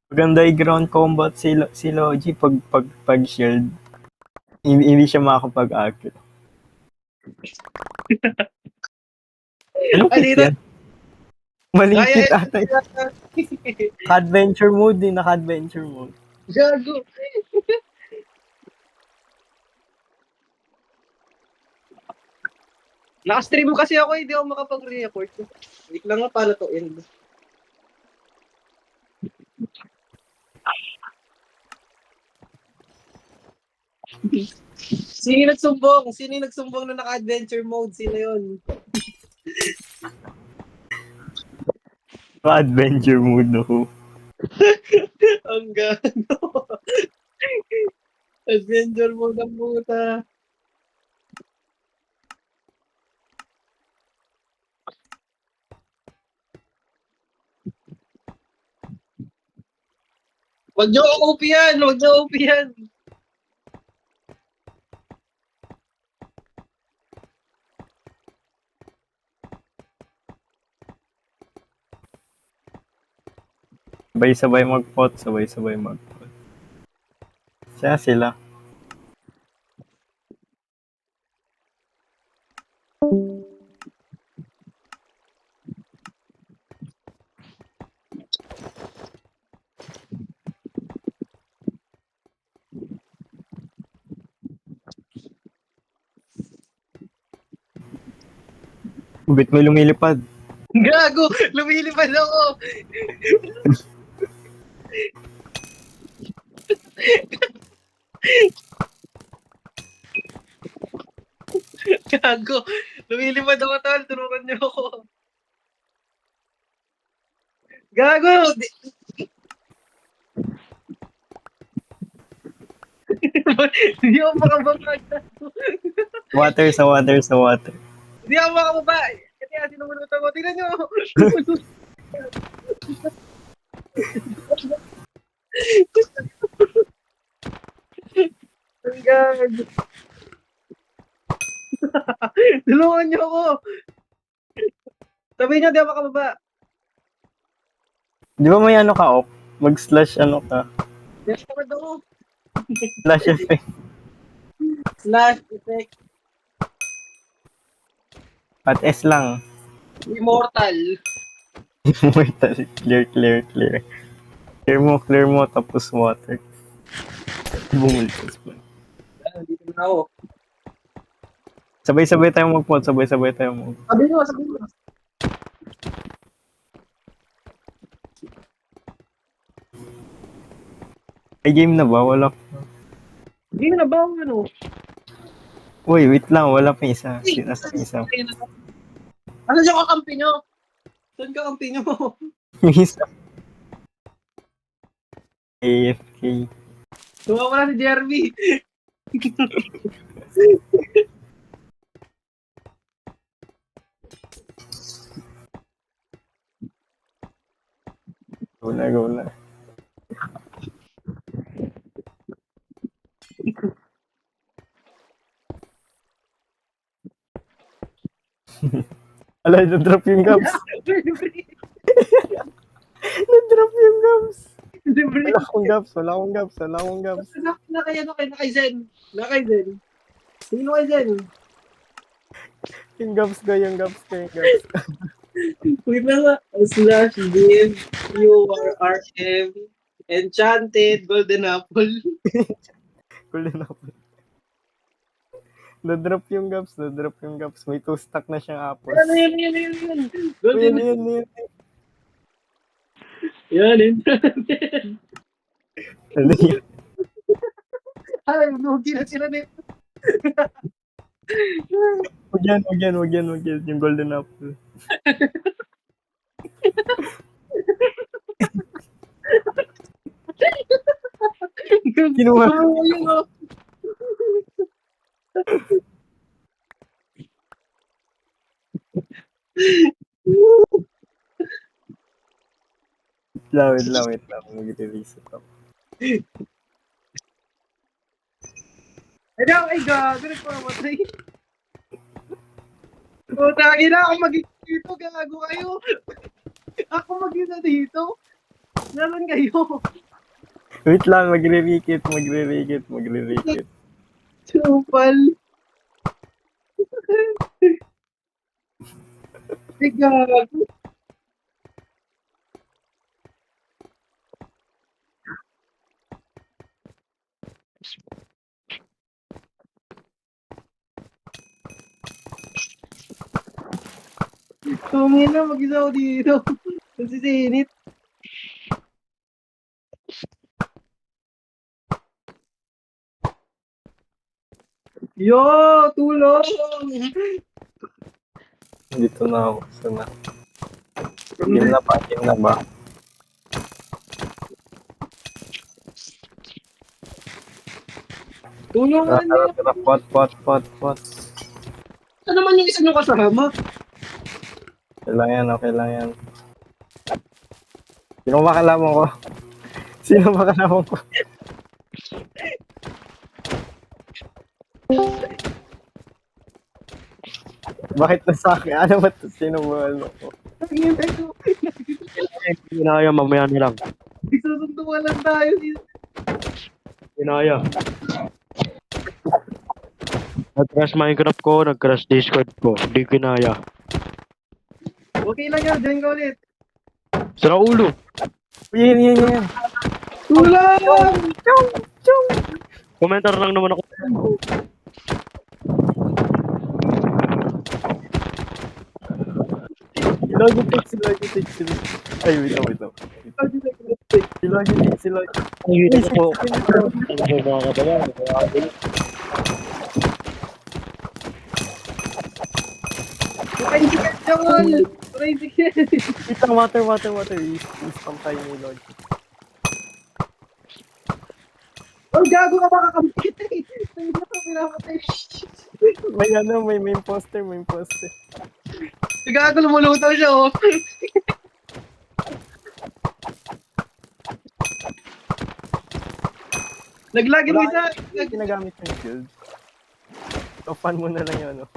Maganda i-ground combat si Logi pag shield. Hindi siya makakapag-akit. Anong pick Alita. yan? Maling Kaya pick ata. Naka-adventure mode din, naka-adventure mode. Gago. Naka-stream kasi ako, hindi ako makapag-report. Wait lang nga, paano to end? Sino yung nagsumbong? Sino yung nagsumbong na naka-adventure mode? Sino yun? Naka-adventure mode ako. Ang gano. Adventure mode ang puta. Wag niyo OP yan! Wag niyo OP yan! Sabay-sabay mag-pot, sabay-sabay mag-pot. Siya sila. Bit may lumilipad. Gago! Lumilipad ako! Gago! Lumilipad ako, tol. Turukan niyo ako. Gago! Hindi ako makababa. Water sa water sa water. Hindi ako makababa. Kasi sinumunutan ko. Tingnan niyo. Ang gago. Tulungan niyo ako. Sabihin niyo, di ako makababa. Di ba may ano ka, op? Mag-slash ano ka? Yes, tamad ako. Slash effect. Slash effect. At S lang. Immortal. Immortal. Clear, clear, clear. Clear mo, tapos water. Bumultos pa. Dito na ako. Sabay-sabay tayo mag-pot, sabay-sabay tayo mag Sabihin mo, sabihin mo. Ay, game na ba? Wala pa. Hindi na ba ano? Uy, wait lang, wala pa isa. Nasa isa. Ano dyan kakampi nyo? Saan kakampi nyo? Yung isa. AFK. Tumawala si Jeremy. Go na, go na. Ala, na-drop yung gums. Na-drop yung gums. Wala akong gums, wala akong gums, wala akong gums. Nakay Zen. Nakay Zen. Sino kay Zen? Yung gums ko, yung gums ko, yung gums ko. Wait na nga. Slash div URRM Enchanted Golden Apple. Kulo na po. Na-drop yung gums, na-drop yung gums. May 2 stack na siyang apples. Ano yun? Uy, Golden yun. Yan, Enchanted. Ano yun? Ay, lugi na sila nito. Wag yan. Yung golden apple. Kinuha. Wait lang. Mag-release ito. Ay, gago. Nagpamatay. Tagi na ako mag-isa dito. Gago kayo. Ako mag-isa dito. Naman kayo. Wait lang, magre-rekit. Supal. Ikaw. Tumingin na, mag-isa ako dito. Nagsisinit. Yo, tulong! Dito na ako. Sana. Game na ba? Tulungan niyo. Tara, pot. Ano naman yung isa nyo kasama? Okay lang yan. Sino makalaman ko? Bakit na sa akin? Ano ba ito? Sino ba ano ko? Hintay ko. Inaya, mamaya na lang. Nagsusundukan lang tayo dito. Inaya. Nag-crash Minecraft ko, nag-crash Discord ko. Hindi kinaya. Okay lang yan, join ka ulit. Sira ulo. Yan. Tulong! Komentar lang naman ako. Logitech. Ay, wait lang. Si Logitech. Ay, ito po. Ano po mga kabayan? Crazy cat, Jamal! Crazy cat! Wait lang, water. I-spam tayo ni Logitech. Oh, gago ka baka kamit eh! Ay, na ka, pinamatay. May imposter. Gago, lumulutaw siya, oh. Naglagin mo isa! Hindi ginagamit yung shield. So, fan mo na lang yun, no?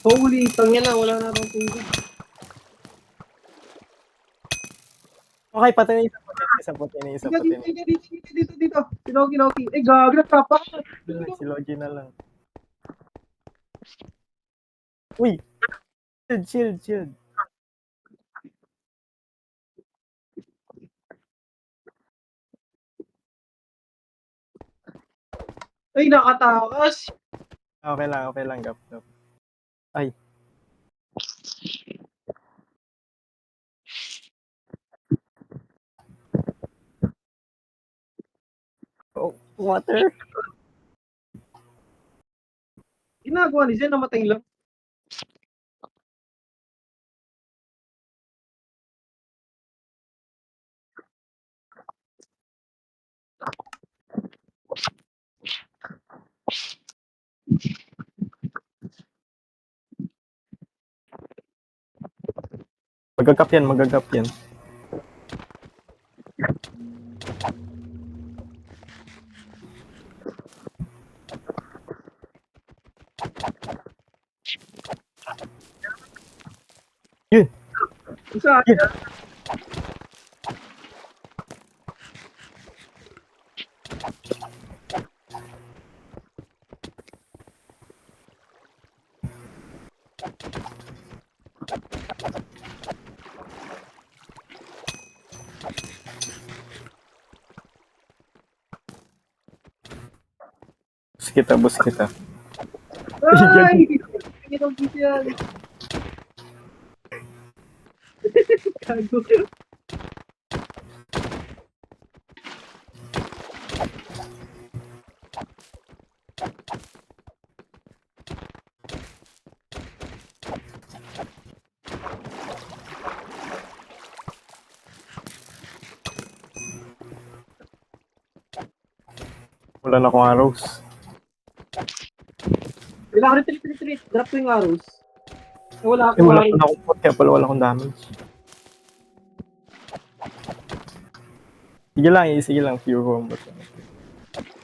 Holy, tangya na, wala na akong tubig. Okay, patay na isa puti. Dito. Kinoki. Eh, gago, nagtapa. Si Logi na lang. Uy! Shield. Ay, nakatakas. Okay lang, gap. Ay. Oh, water. Ginagawa ni Zen, namatay lang. Magagap yan. Yun! Isa, Bus kita. ay! Kinogit yan. Gago. Wala na akong arrows. Wala ka retreat. Drop ko yung arrows. Wala Eh, wala arrows. na akong pot, kaya pala wala akong damage. Sige lang, pure combat lang.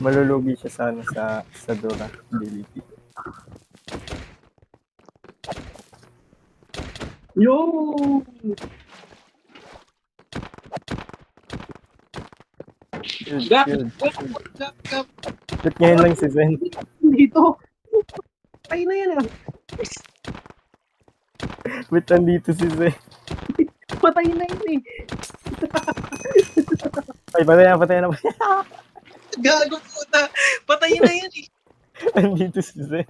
Malulugi siya sa, ano, sa durability. Yo! Shield, Gap! shield. Gap! Ba't ngayon lang si Zen? Dito! Ay na yan ah! Ba't nandito si Zen? Patay na yun eh! Ay, patay na. Gago puta! Patay na yan eh! Nandito si Zen.